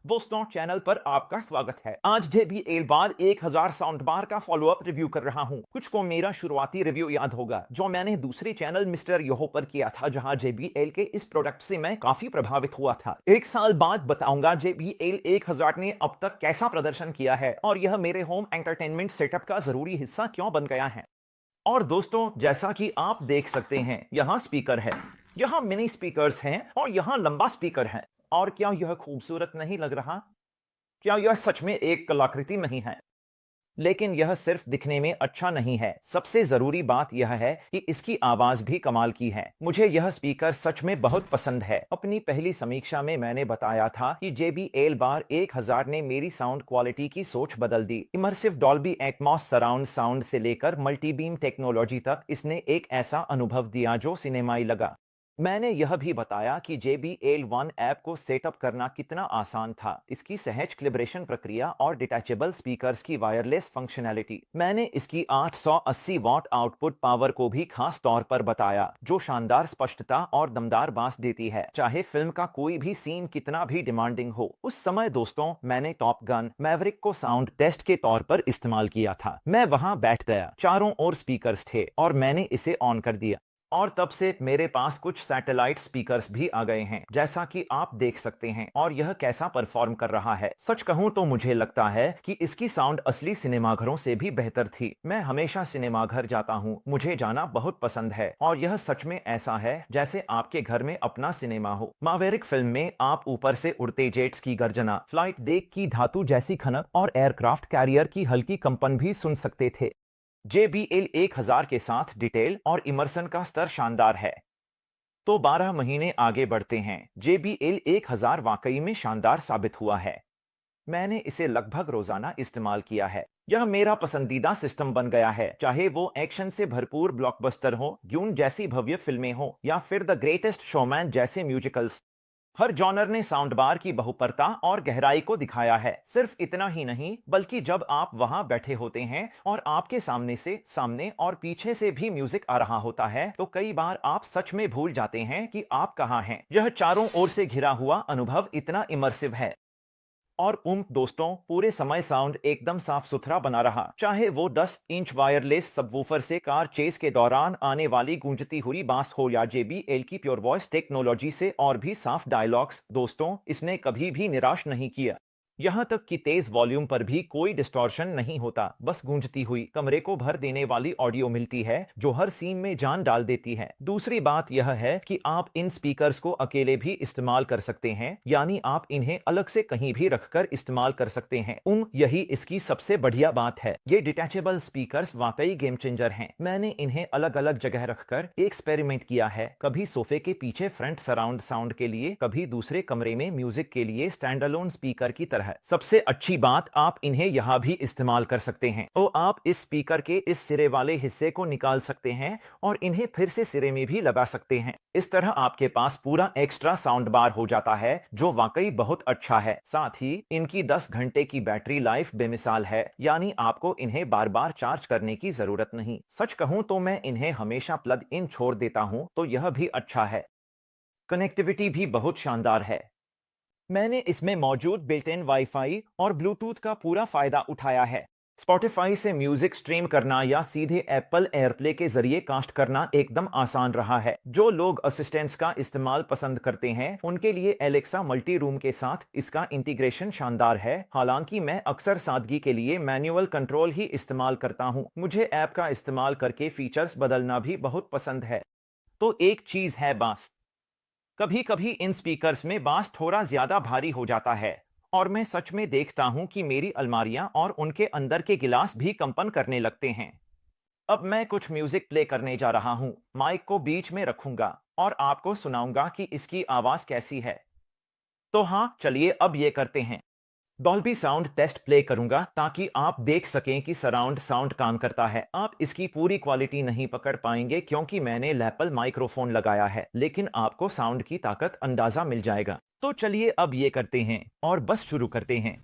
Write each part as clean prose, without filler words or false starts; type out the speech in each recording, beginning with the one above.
दोस्तों चैनल पर आपका स्वागत है। आज JBL बार 1000 साउंड बार का फॉलोअप रिव्यू कर रहा हूं। कुछ को मेरा शुरुआती रिव्यू याद होगा जो मैंने दूसरे चैनल मिस्टर योहो पर किया था, जहां JBL के इस प्रोडक्ट से मैं काफी प्रभावित हुआ था। एक साल बाद बताऊंगा JBL 1000 ने अब तक कैसा प्रदर्शन किया है और यह मेरे होम एंटरटेनमेंट सेटअप का जरूरी हिस्सा क्यों बन गया है। और दोस्तों जैसा कि आप देख सकते हैं, यहाँ स्पीकर है, यहाँ मिनी स्पीकर्स हैं और यहाँ लंबा स्पीकर है। और क्या यह खूबसूरत नहीं लग रहा? क्या यह सच में एक कलाकृति नहीं है? लेकिन यह सिर्फ दिखने में अच्छा नहीं है। सबसे जरूरी बात यह है कि इसकी आवाज भी कमाल की है। मुझे यह स्पीकर सच में बहुत पसंद है। अपनी पहली समीक्षा में मैंने बताया था कि JBL बार 1000 ने मेरी साउंड क्वालिटी की सोच बदल दी। Immersive Dolby Atmos surround sound से लेकर मल्टीबीम टेक्नोलॉजी तक इसने एक ऐसा अनुभव दिया जो सिनेमाई लगा। मैंने यह भी बताया कि JBL One ऐप को सेटअप करना कितना आसान था, इसकी सहज कैलिब्रेशन प्रक्रिया और डिटैचेबल स्पीकर्स की वायरलेस फंक्शनैलिटी। मैंने इसकी 880 वॉट आउटपुट पावर को भी खास तौर पर बताया, जो शानदार स्पष्टता और दमदार बास देती है, चाहे फिल्म का कोई भी सीन कितना भी डिमांडिंग हो। उस समय दोस्तों मैंने टॉप गन मैवरिक को साउंड टेस्ट के तौर पर इस्तेमाल किया था। मैं वहां बैठ गया, चारों ओर स्पीकर्स थे और मैंने इसे ऑन कर दिया। और तब से मेरे पास कुछ सैटेलाइट स्पीकर्स भी आ गए हैं, जैसा कि आप देख सकते हैं। और यह कैसा परफॉर्म कर रहा है, सच कहूं तो मुझे लगता है कि इसकी साउंड असली सिनेमाघरों से भी बेहतर थी। मैं हमेशा सिनेमाघर जाता हूं, मुझे जाना बहुत पसंद है और यह सच में ऐसा है जैसे आपके घर में अपना सिनेमा हो। मावेरिक फिल्म में आप ऊपर से उड़ते जेट्स की गर्जना, फ्लाइट डेक की धातु जैसी खनक और एयरक्राफ्ट कैरियर की हल्की कंपन भी सुन सकते थे। JBL 1000 के साथ डिटेल और इमर्सन का स्तर शानदार है। तो 12 महीने आगे बढ़ते हैं। JBL 1000 वाकई में शानदार साबित हुआ है। मैंने इसे लगभग रोजाना इस्तेमाल किया है। यह मेरा पसंदीदा सिस्टम बन गया है, चाहे वो एक्शन से भरपूर ब्लॉकबस्टर हो, ड्यून जैसी भव्य फिल्में हो या फिर द ग्रेटेस्ट शोमैन जैसे म्यूजिकल्स। हर जॉनर ने साउंड बार की बहुपरता और गहराई को दिखाया है। सिर्फ इतना ही नहीं, बल्कि जब आप वहां बैठे होते हैं और आपके सामने से, सामने और पीछे से भी म्यूजिक आ रहा होता है, तो कई बार आप सच में भूल जाते हैं कि आप कहां हैं। यह चारों ओर से घिरा हुआ अनुभव इतना इमर्सिव है। और दोस्तों पूरे समय साउंड एकदम साफ सुथरा बना रहा, चाहे वो 10 इंच वायरलेस सबवूफर से कार चेस के दौरान आने वाली गूंजती हुई बांस हो या JBL की प्योर वॉइस टेक्नोलॉजी से और भी साफ डायलॉग्स। दोस्तों इसने कभी भी निराश नहीं किया। यहां तक कि तेज वॉल्यूम पर भी कोई डिस्टॉर्शन नहीं होता, बस गूंजती हुई कमरे को भर देने वाली ऑडियो मिलती है जो हर सीन में जान डाल देती है। दूसरी बात यह है कि आप इन स्पीकर्स को अकेले भी इस्तेमाल कर सकते हैं, यानी आप इन्हें अलग से कहीं भी रखकर इस्तेमाल कर सकते हैं। यही इसकी सबसे बढ़िया बात है। ये डिटैचेबल स्पीकर्स वाकई गेम चेंजर हैं। मैंने इन्हें अलग अलग जगह रखकर एक्सपेरिमेंट किया है, कभी सोफे के पीछे फ्रंट सराउंड साउंड के लिए, कभी दूसरे कमरे में म्यूजिक के लिए स्टैंड अलोन स्पीकर की तरह। सबसे अच्छी बात, आप इन्हें यहां भी इस्तेमाल कर सकते हैं। तो आप इस स्पीकर के इस सिरे वाले हिस्से को निकाल सकते हैं और इन्हें फिर से सिरे में भी लगा सकते हैं। इस तरह आपके पास पूरा एक्स्ट्रा साउंड बार हो जाता है, जो वाकई बहुत अच्छा है। साथ ही इनकी 10 घंटे की बैटरी लाइफ बेमिसाल है, यानी आपको इन्हें बार बार चार्ज करने की जरूरत नहीं। सच कहूं तो मैं इन्हें हमेशा प्लग इन छोड़ देता हूं, तो यह भी अच्छा है। कनेक्टिविटी भी बहुत शानदार है। मैंने इसमें मौजूद बिल्ट इन वाईफाई और ब्लूटूथ का पूरा फायदा उठाया है। स्पॉटिफाई से म्यूजिक स्ट्रीम करना या सीधे एप्पल एयरप्ले के जरिए कास्ट करना एकदम आसान रहा है। जो लोग असिस्टेंट्स का इस्तेमाल पसंद करते हैं, उनके लिए एलेक्सा मल्टी रूम के साथ इसका इंटीग्रेशन शानदार है। हालांकि मैं अक्सर सादगी के लिए मैनुअल कंट्रोल ही इस्तेमाल करता हूं। मुझे ऐप का इस्तेमाल करके फीचर्स बदलना भी बहुत पसंद है। तो एक चीज है बास, कभी कभी इन स्पीकर्स में बास थोड़ा ज्यादा भारी हो जाता है और मैं सच में देखता हूं कि मेरी अलमारियां और उनके अंदर के गिलास भी कंपन करने लगते हैं। अब मैं कुछ म्यूजिक प्ले करने जा रहा हूं, माइक को बीच में रखूंगा और आपको सुनाऊंगा कि इसकी आवाज कैसी है। तो हाँ, चलिए अब ये करते हैं। डॉल्बी साउंड टेस्ट प्ले करूंगा ताकि आप देख सकें कि सराउंड साउंड काम करता है। आप इसकी पूरी क्वालिटी नहीं पकड़ पाएंगे क्योंकि मैंने लैपल माइक्रोफोन लगाया है, लेकिन आपको साउंड की ताकत अंदाजा मिल जाएगा। तो चलिए अब ये करते हैं और बस शुरू करते हैं।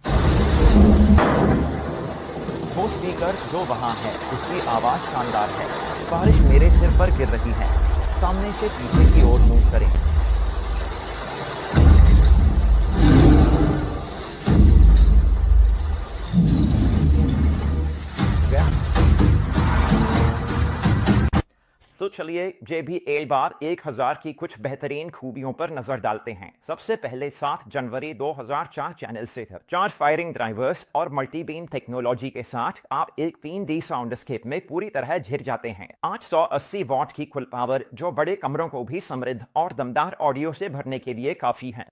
वो स्पीकर जो वहां है उसकी आवाज शानदार है। बारिश मेरे सिर पर गिर रही है। सामने से पीछे की ओर मूव करें। चलिए JBL बार 1000 की कुछ बेहतरीन खूबियों पर नजर डालते हैं। सबसे पहले 7 जनवरी 2004 चैनल से था। 4 फायरिंग ड्राइवर्स और मल्टी बीम टेक्नोलॉजी के साथ आप एक 3D साउंडस्केप में पूरी तरह झिर जाते हैं। 880 वॉट की कुल पावर जो बड़े कमरों को भी समृद्ध और दमदार ऑडियो से भरने के लिए काफी है।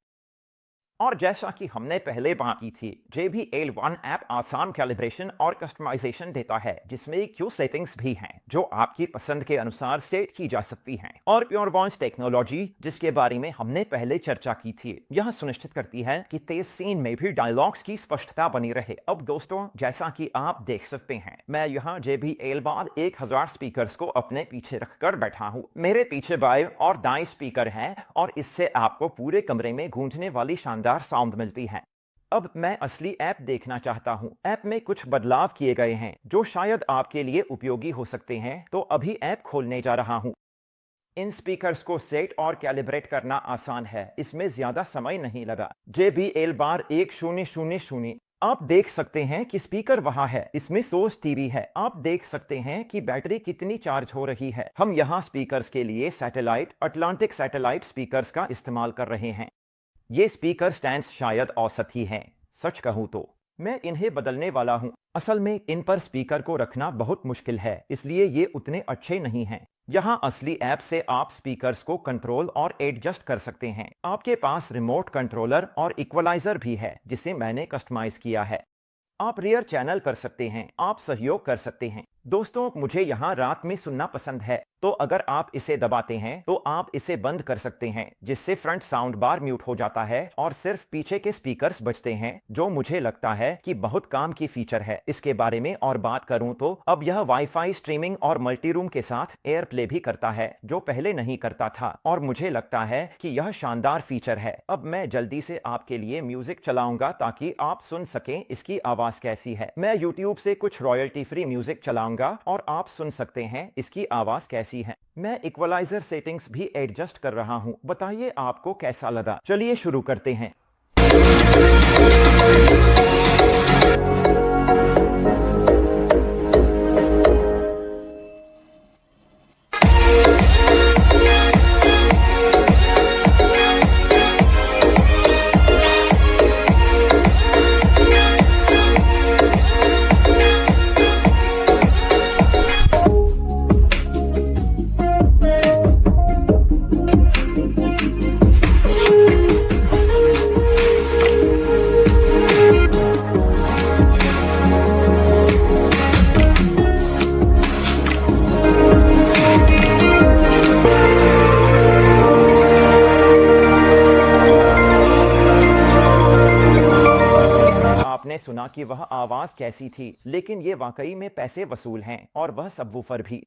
और जैसा कि हमने पहले बात की थी, JBL One ऐप आसान कैलिब्रेशन और कस्टमाइजेशन देता है, जिसमें क्यू सेटिंग्स भी हैं जो आपकी पसंद के अनुसार सेट की जा सकती हैं। और प्योर वॉइस टेक्नोलॉजी, जिसके बारे में हमने पहले चर्चा की थी, यह सुनिश्चित करती है कि तेज सीन में भी डायलॉग्स की स्पष्टता बनी रहे। अब दोस्तों, जैसा कि आप देख सकते हैं, मैं यहाँ JBL बार 1000 स्पीकर्स को अपने पीछे रखकर बैठा हूँ। मेरे पीछे बाएं और दाएं स्पीकर हैं और इससे आपको पूरे कमरे में गूंजने वाली शानदार साउंड मिलती है। अब मैं असली ऐप देखना चाहता हूं। ऐप में कुछ बदलाव किए गए हैं जो शायद आपके लिए उपयोगी हो सकते हैं, तो अभी ऐप खोलने जा रहा हूं। इन स्पीकर्स को सेट और कैलिब्रेट करना आसान है, इसमें ज्यादा समय नहीं लगा। JBL बार 1000। आप देख सकते हैं कि स्पीकर वहां है, इसमें सोर्स टीवी है। आप देख सकते हैं कि बैटरी कितनी चार्ज हो रही है। हम यहां स्पीकर्स के लिए सैटेलाइट अटलांटिक सैटेलाइट स्पीकर्स का इस्तेमाल कर रहे हैं। ये स्पीकर स्टैंड्स शायद औसत ही हैं। सच कहूं तो मैं इन्हें बदलने वाला हूं। असल में इन पर स्पीकर को रखना बहुत मुश्किल है, इसलिए ये उतने अच्छे नहीं हैं। यहाँ असली ऐप से आप स्पीकर्स को कंट्रोल और एडजस्ट कर सकते हैं। आपके पास रिमोट कंट्रोलर और इक्वलाइजर भी है, जिसे मैंने कस्टमाइज किया है। आप रियर चैनल कर सकते हैं, आप सहयोग कर सकते हैं। दोस्तों, मुझे यहाँ रात में सुनना पसंद है, तो अगर आप इसे दबाते हैं तो आप इसे बंद कर सकते हैं, जिससे फ्रंट साउंड बार म्यूट हो जाता है और सिर्फ पीछे के स्पीकर्स बचते हैं, जो मुझे लगता है कि बहुत काम की फीचर है। इसके बारे में और बात करूं तो अब यह वाईफाई स्ट्रीमिंग और मल्टी रूम के साथ एयर प्ले भी करता है, जो पहले नहीं करता था, और मुझे लगता है कि यह शानदार फीचर है। अब मैं जल्दी से आपके लिए म्यूजिक चलाऊंगा ताकि आप सुन सकें इसकी आवाज कैसी है। मैं यूट्यूब से कुछ रॉयल्टी फ्री म्यूजिक चलाऊंगा और आप सुन सकते हैं इसकी आवाज कैसी है। मैं इक्वलाइजर सेटिंग्स भी एडजस्ट कर रहा हूं। बताइए आपको कैसा लगा। चलिए शुरू करते हैं। आपने सुना कि वह आवाज कैसी थी, लेकिन ये वाकई में पैसे वसूल हैं, और वह सबवूफर भी।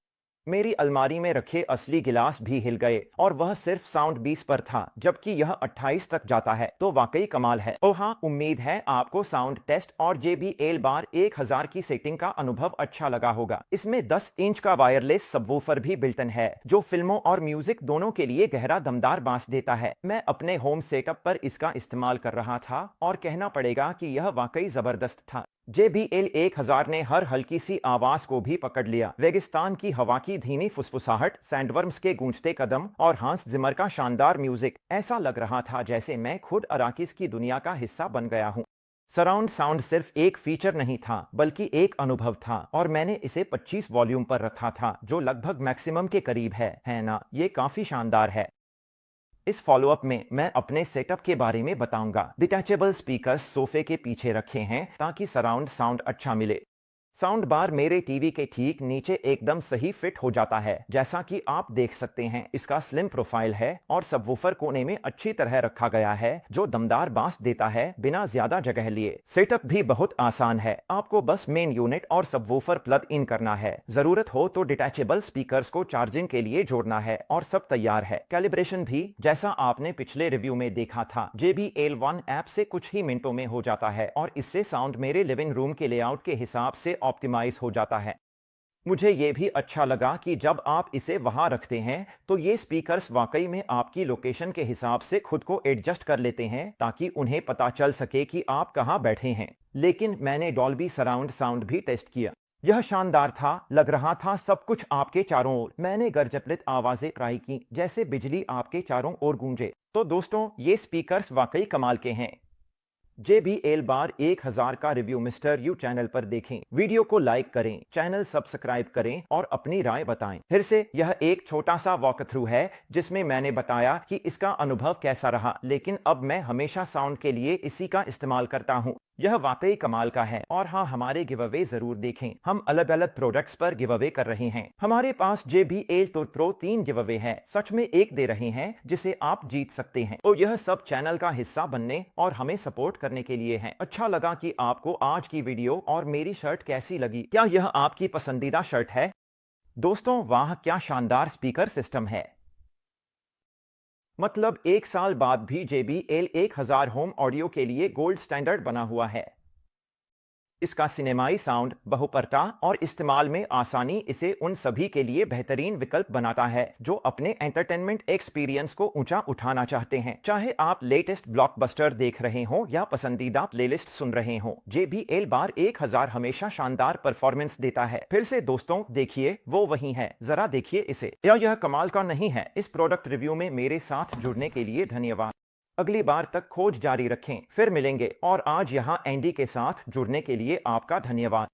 मेरी अलमारी में रखे असली गिलास भी हिल गए, और वह सिर्फ साउंड 20 पर था, जबकि यह 28 तक जाता है, तो वाकई कमाल है। ओह हाँ, उम्मीद है आपको साउंड टेस्ट और JBL बार 1000 की सेटिंग का अनुभव अच्छा लगा होगा। इसमें 10 इंच का वायरलेस सबवूफर भी बिल्टन है, जो फिल्मों और म्यूजिक दोनों के लिए गहरा दमदार बास देता है। मैं अपने होम सेटअप पर इसका इस्तेमाल कर रहा था, और कहना पड़ेगा कि यह वाकई जबरदस्त था। JBL 1000 ने हर हल्की सी आवाज को भी पकड़ लिया। रेगिस्तान की हवा की धीमी फुसफुसाहट, सैंडवर्म्स के गूंजते कदम और हांस जिमर का शानदार म्यूजिक, ऐसा लग रहा था जैसे मैं खुद अराकिस की दुनिया का हिस्सा बन गया हूँ। सराउंड साउंड सिर्फ एक फीचर नहीं था, बल्कि एक अनुभव था, और मैंने इसे 25 वॉल्यूम पर रखा था, जो लगभग मैक्सिमम के करीब है ना? ये काफी शानदार है। इस फॉलोअप में मैं अपने सेटअप के बारे में बताऊंगा। डिटैचेबल स्पीकर्स सोफे के पीछे रखे हैं ताकि सराउंड साउंड अच्छा मिले। साउंड बार मेरे टीवी के ठीक नीचे एकदम सही फिट हो जाता है। जैसा कि आप देख सकते हैं, इसका स्लिम प्रोफाइल है और सबवूफर कोने में अच्छी तरह रखा गया है, जो दमदार बास देता है बिना ज्यादा जगह लिए। सेटअप भी बहुत आसान है, आपको बस मेन यूनिट और सबवूफर प्लग इन करना है। जरूरत हो तो डिटैचेबल स्पीकर्स को चार्जिंग के लिए जोड़ना है, और सब तैयार है। कैलिब्रेशन भी, जैसा आपने पिछले रिव्यू में देखा था, JBL One ऐप से कुछ ही मिनटों में हो जाता है, और इससे साउंड मेरे लिविंग रूम के लेआउट के हिसाब से ऑप्टिमाइज हो जाता है। मुझे ये भी अच्छा लगा कि जब आप इसे वहां रखते हैं तो ये स्पीकर्स वाकई में आपकी लोकेशन के हिसाब से खुद को एडजस्ट कर लेते हैं, ताकि उन्हें पता चल सके कि आप कहां बैठे हैं। लेकिन मैंने डॉल्बी सराउंड साउंड भी टेस्ट किया। यह शानदार था, लग रहा था सब कुछ आपके चारों ओर। मैंने गर्जपलित आवाजें ट्राई की, जैसे बिजली आपके चारों ओर गूंजे। तो दोस्तों, ये स्पीकर्स वाकई कमाल के हैं। JBL बार 1000 का रिव्यू मिस्टर यू चैनल पर देखें। वीडियो को लाइक करें, चैनल सब्सक्राइब करें और अपनी राय बताएं। फिर से यह एक छोटा सा वॉक थ्रू है जिसमें मैंने बताया कि इसका अनुभव कैसा रहा, लेकिन अब मैं हमेशा साउंड के लिए इसी का इस्तेमाल करता हूं। यह वाकई कमाल का है। और हाँ, हमारे गिव अवे जरूर देखें। हम अलग अलग प्रोडक्ट्स पर गिव अवे कर रहे हैं। हमारे पास JBL tour pro 3 give away है, सच में एक दे रहे हैं जिसे आप जीत सकते हैं। तो यह सब चैनल का हिस्सा बनने और हमें सपोर्ट करने के लिए है। अच्छा लगा कि आपको आज की वीडियो और मेरी शर्ट कैसी लगी? क्या यह आपकी पसंदीदा शर्ट है? दोस्तों, वाह क्या शानदार स्पीकर सिस्टम है। मतलब 1 साल बाद भी JBL 1000 होम ऑडियो के लिए गोल्ड स्टैंडर्ड बना हुआ है। इसका सिनेमाई साउंड, बहुपर्ता और इस्तेमाल में आसानी इसे उन सभी के लिए बेहतरीन विकल्प बनाता है जो अपने एंटरटेनमेंट एक्सपीरियंस को ऊंचा उठाना चाहते हैं। चाहे आप लेटेस्ट ब्लॉकबस्टर देख रहे हो या पसंदीदा प्लेलिस्ट सुन रहे हो, JBL बार 1000 हमेशा शानदार परफॉर्मेंस देता है। फिर से दोस्तों, देखिए वो वही है, जरा देखिए इसे। या यह कमाल का नहीं है? इस प्रोडक्ट रिव्यू में मेरे साथ जुड़ने के लिए धन्यवाद। अगली बार तक खोज जारी रखें, फिर मिलेंगे। और आज यहाँ एंडी के साथ जुड़ने के लिए आपका धन्यवाद।